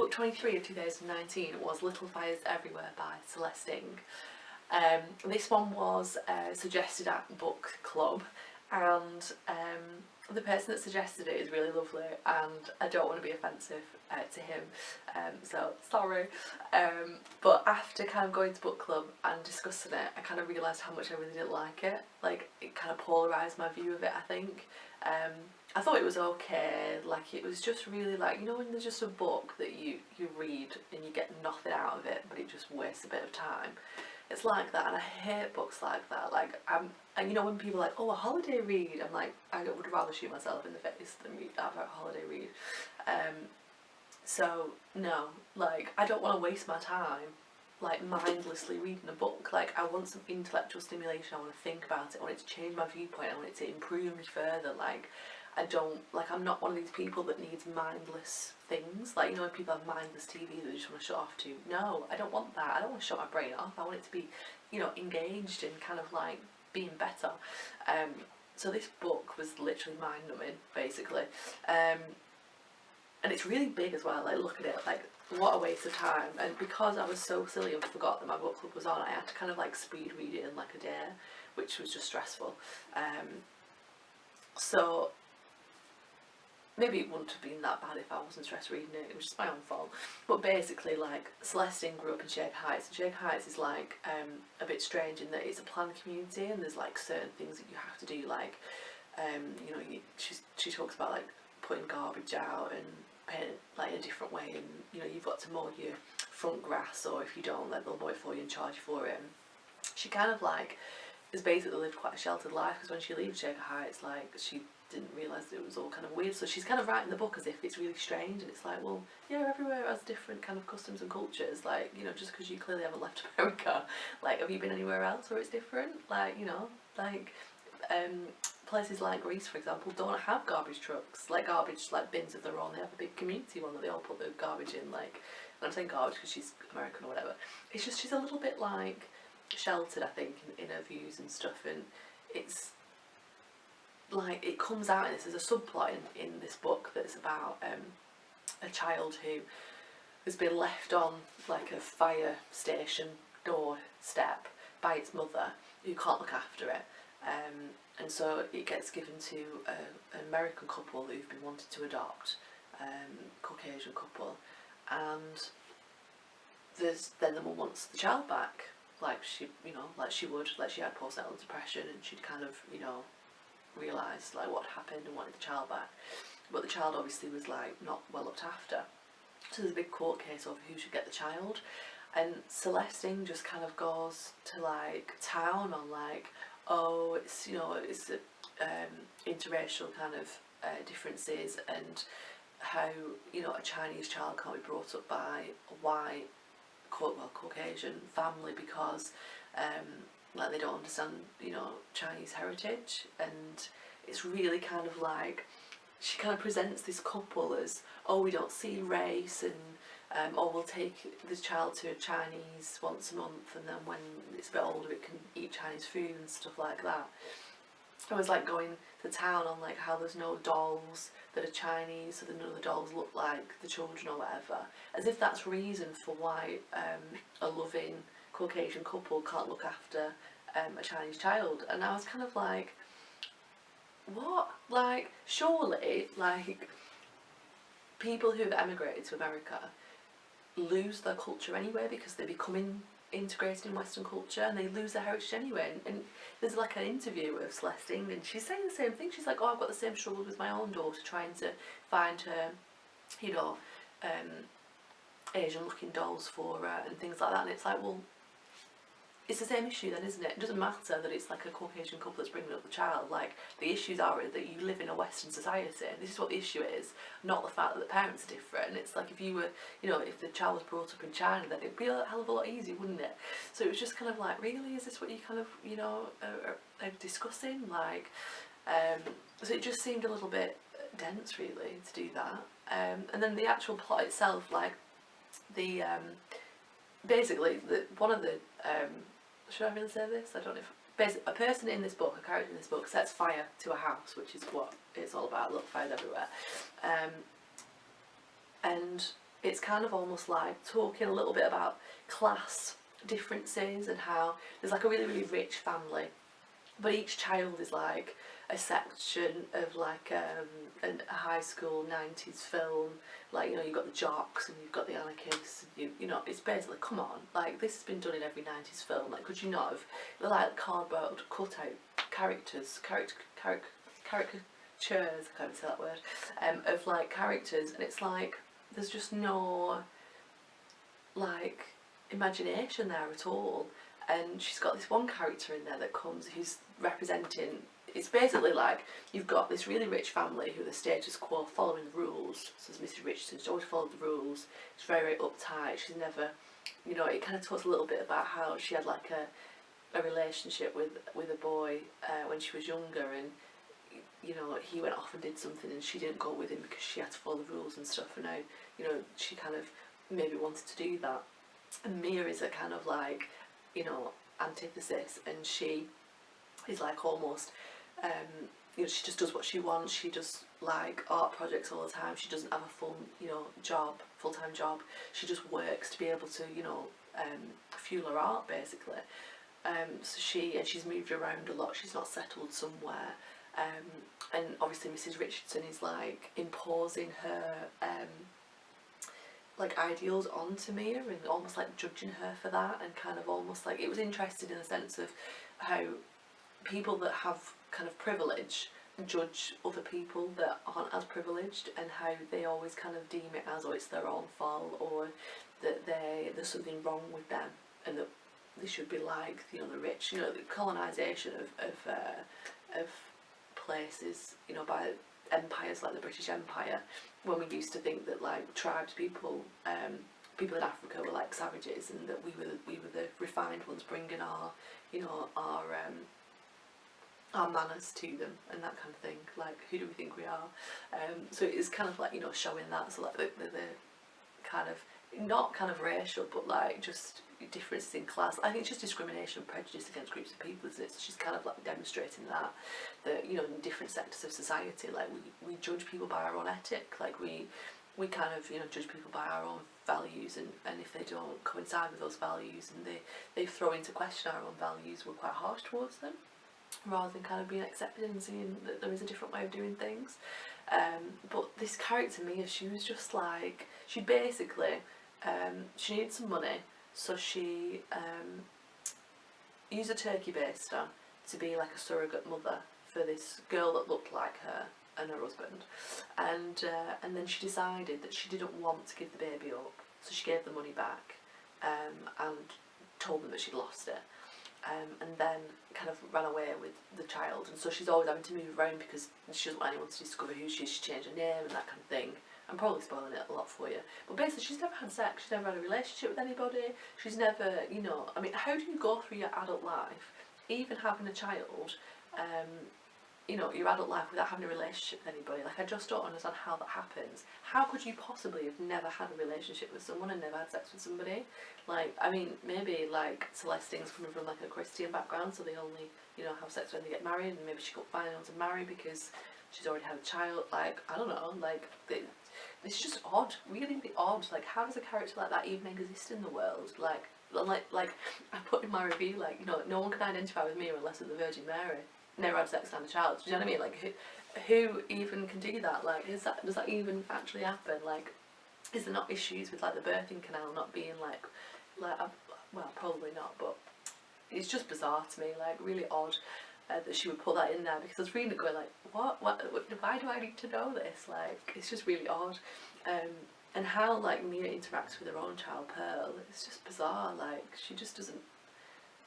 book 23 of 2019 was Little Fires Everywhere by Celeste. This one was suggested at book club, and the person that suggested it is really lovely, and I don't want to be offensive to him, so sorry. But after kind of going to book club and discussing it, I kind of realised how much I really didn't like it. Like, it kind of polarised my view of it, I think. I thought it was okay, like it was just really like, you know when there's just a book that you read and you get nothing out of it, but it just wastes a bit of time. It's like that, and I hate books like that. Like, and you know when people are like, oh, a holiday read, I'm like, I would rather shoot myself in the face than have a holiday read. So no, like, I don't want to waste my time like mindlessly reading a book. Like, I want some intellectual stimulation, I want to think about it, I want it to change my viewpoint, I want it to improve me further. Like, I'm not one of these people that needs mindless things. Like, you know when people have mindless TV that they just want to shut off to. No, I don't want that. I don't want to shut my brain off. I want it to be, you know, engaged and kind of like being better. So this book was literally mind-numbing, basically. And it's really big as well. Like, look at it, like, what a waste of time. And because I was so silly and forgot that my book club was on, I had to kind of like speed read it in like a day, which was just stressful. So maybe it wouldn't have been that bad if I wasn't stressed reading it. It was just my own fault. But basically, like, Celeste grew up in Shaker Heights, and Shaker Heights is like a bit strange in that it's a planned community, and there's like certain things that you have to do. Like, you know, she talks about like putting garbage out and paint it like a different way, and you know you've got to mow your front grass, or if you don't, like they'll mow it for you and charge you for it. And she kind of like has basically lived quite a sheltered life, because when she leaves Shaker Heights, like, she didn't realise that it was all kind of weird. So she's kind of writing the book as if it's really strange, and it's like, well, yeah, everywhere has different kind of customs and cultures. Like, you know, just because you clearly haven't left America, like, have you been anywhere else where it's different? Like, you know, like, places like Greece, for example, don't have garbage trucks, like garbage like bins of their own. They have a big community one that they all put their garbage in. Like, and I'm saying garbage because she's American or whatever. It's just, she's a little bit like sheltered, I think, in her views and stuff, and it's like, it comes out in this as a subplot in this book that's about a child who has been left on like a fire station doorstep by its mother, who can't look after it, and so it gets given to an American couple who've been wanting to adopt, Caucasian couple, and then the mum wants the child back, like she, you know, like she would, like she had postnatal depression, and she'd kind of, you know, realised like what happened and wanted the child back, but the child obviously was like not well looked after. So there's a big court case over who should get the child, and Celeste just kind of goes to like town on like, oh, it's, you know, it's interracial kind of differences, and how, you know, a Chinese child can't be brought up by a white, Caucasian family because like they don't understand, you know, Chinese heritage. And it's really kind of like, she kind of presents this couple as, oh, we don't see race, and or we'll take this child to a Chinese once a month, and then when it's a bit older it can eat Chinese food and stuff like that. I was like going to town on like how there's no dolls that are Chinese, so that none of the dolls look like the children or whatever, as if that's reason for why a loving Caucasian couple can't look after a Chinese child. And I was kind of like, what? Like, surely, like, people who've emigrated to America lose their culture anyway because they become integrated in Western culture, and they lose their heritage anyway. And there's like an interview of Celeste, and she's saying the same thing. She's like, oh, I've got the same struggles with my own daughter trying to find her, you know, Asian looking dolls for her and things like that. And it's like, well, it's the same issue then, isn't it? It doesn't matter that it's like a Caucasian couple that's bringing up the child. Like, the issues are that you live in a Western society. This is what the issue is, not the fact that the parents are different. It's like, if you were, you know, if the child was brought up in China, then it'd be a hell of a lot easier, wouldn't it? So it was just kind of like, really, is this what you kind of, you know, are discussing? Like, so it just seemed a little bit dense, really, to do that. And then the actual plot itself, like, the basically one of the should I really say this? I don't know if basically a person in this book, a character in this book, sets fire to a house, which is what it's all about. Look, fires everywhere, and it's kind of almost like talking a little bit about class differences and how there's like a really, really rich family, but each child is like a section of like a high school 90s film. Like, you know, you've got the jocks and you've got the anarchists, and you know, it's basically, come on, like, this has been done in every 90s film. Like, could you not have, they're like cardboard cutout characters, caricatures, I can't even say that word, of like characters, and it's like, there's just no like imagination there at all. And she's got this one character in there that comes, who's representing, it's basically like you've got this really rich family who are the status quo, following the rules. So there's Mrs. Richardson, she's always followed the rules, she's very, very uptight, she's never, you know, it kind of talks a little bit about how she had like a relationship with a boy when she was younger, and you know, he went off and did something and she didn't go with him because she had to follow the rules and stuff, and now, you know, she kind of maybe wanted to do that. And Mia is a kind of like, you know, antithesis, and she is like almost, you know, she just does what she wants. She does like art projects all the time. She doesn't have a full, you know, full-time job. She just works to be able to, you know, fuel her art basically. So she's moved around a lot. She's not settled somewhere. And obviously Mrs. Richardson is like imposing her like ideals onto Mia and almost like judging her for that, and kind of almost like, it was interesting in the sense of how people that have kind of privilege judge other people that aren't as privileged, and how they always kind of deem it as, oh, it's their own fault, or that there's something wrong with them, and that they should be like, you know, the rich. You know, the colonisation of places, you know, by empires like the British Empire, when we used to think that like tribes people, people in Africa were like savages, and that we were the refined ones, bringing our, you know, our manners to them and that kind of thing. Like, who do we think we are? So it's kind of like, you know, showing that. So like the kind of, not kind of racial, but like just differences in class. I think it's just discrimination and prejudice against groups of people, isn't it? So she's kind of like demonstrating that you know, in different sectors of society, like we judge people by our own ethic. Like we kind of, you know, judge people by our own values, and if they don't coincide with those values and they throw into question our own values, we're quite harsh towards them, rather than kind of being accepted and seeing that there is a different way of doing things. But this character Mia, she was just like, she basically, she needed some money, so she used a turkey baster to be like a surrogate mother for this girl that looked like her and her husband, and then she decided that she didn't want to give the baby up, so she gave the money back, and told them that she'd lost it. And then kind of ran away with the child, and so she's always having to move around because she doesn't want anyone to discover who she is. She changed her name and that kind of thing. I'm probably spoiling it a lot for you, but basically she's never had sex, she's never had a relationship with anybody, she's never, you know, I mean, how do you go through your adult life, even having a child, you know, your adult life without having a relationship with anybody? Like, I just don't understand how that happens. How could you possibly have never had a relationship with someone and never had sex with somebody? Like, I mean, maybe like Celeste's coming from like a Christian background, so they only, you know, have sex when they get married, and maybe she got finally on to marry because she's already had a child. Like, I don't know, like, it's just odd, really, really odd. Like, how does a character like that even exist in the world? Like I put in my review, like, you know, no one can identify with me unless it's the Virgin Mary. Never had sex and had a child. Do you know what I mean? Like, who even can do that? Like, does that even actually happen? Like, is there not issues with like the birthing canal not being like well, probably not, but it's just bizarre to me. Like, really odd that she would put that in there, because I was reading it going like, what, why do I need to know this? Like, it's just really odd. And how like Mia interacts with her own child Pearl, it's just bizarre. Like, she just doesn't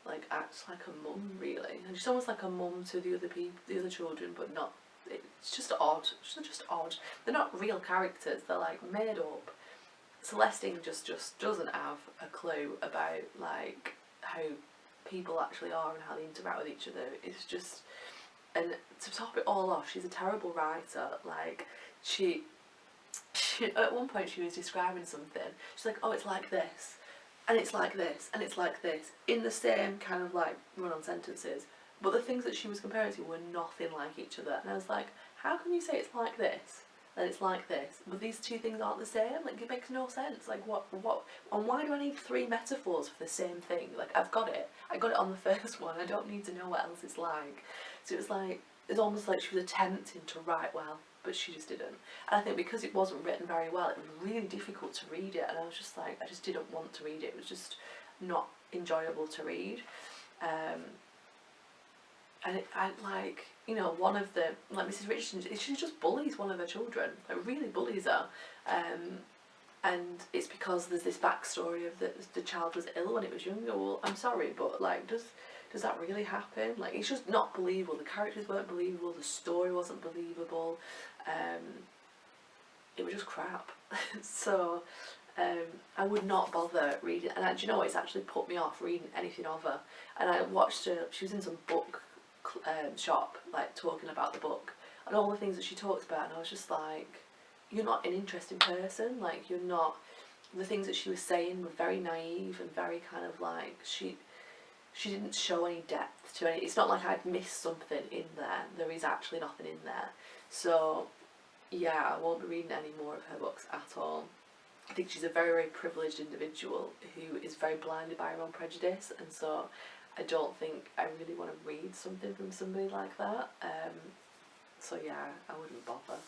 like acts like a mum, really, and she's almost like a mum to the other children, but not. It's just odd. It's just odd. They're not real characters. They're like made up. Celeste just doesn't have a clue about like how people actually are and how they interact with each other. It's just, and to top it all off, she's a terrible writer. Like, she at one point she was describing something. She's like, oh, it's like this, and it's like this, and it's like this, in the same kind of like run-on sentences. But the things that she was comparing to were nothing like each other. And I was like, how can you say it's like this then it's like this. But these two things aren't the same. Like, it makes no sense. Like, what, and why do I need 3 metaphors for the same thing? Like, I've got it. I got it on the first one. I don't need to know what else it's like. So it was like, it's almost like she was attempting to write well, but she just didn't. And I think because it wasn't written very well, it was really difficult to read it. And I was just like, I just didn't want to read it. It was just not enjoyable to read. And I like, you know, one of the, like Mrs. Richardson, she just bullies one of her children, like really bullies her. And it's because there's this backstory of the child was ill when it was younger. Well, I'm sorry, but like, does that really happen? Like, it's just not believable. The characters weren't believable, the story wasn't believable. It was just crap. So I would not bother reading, and do you know what, it's actually put me off reading anything of her. And I watched her, she was in some book shop, like talking about the book and all the things that she talks about, and I was just like, you're not an interesting person, like you're not, the things that she was saying were very naive and very kind of like, she didn't show any depth to any, it's not like I'd missed something in there is actually nothing in there. So yeah, I won't be reading any more of her books at all. I think she's a very, very privileged individual who is very blinded by her own prejudice, and so I don't think I really want to read something from somebody like that. So yeah, I wouldn't bother.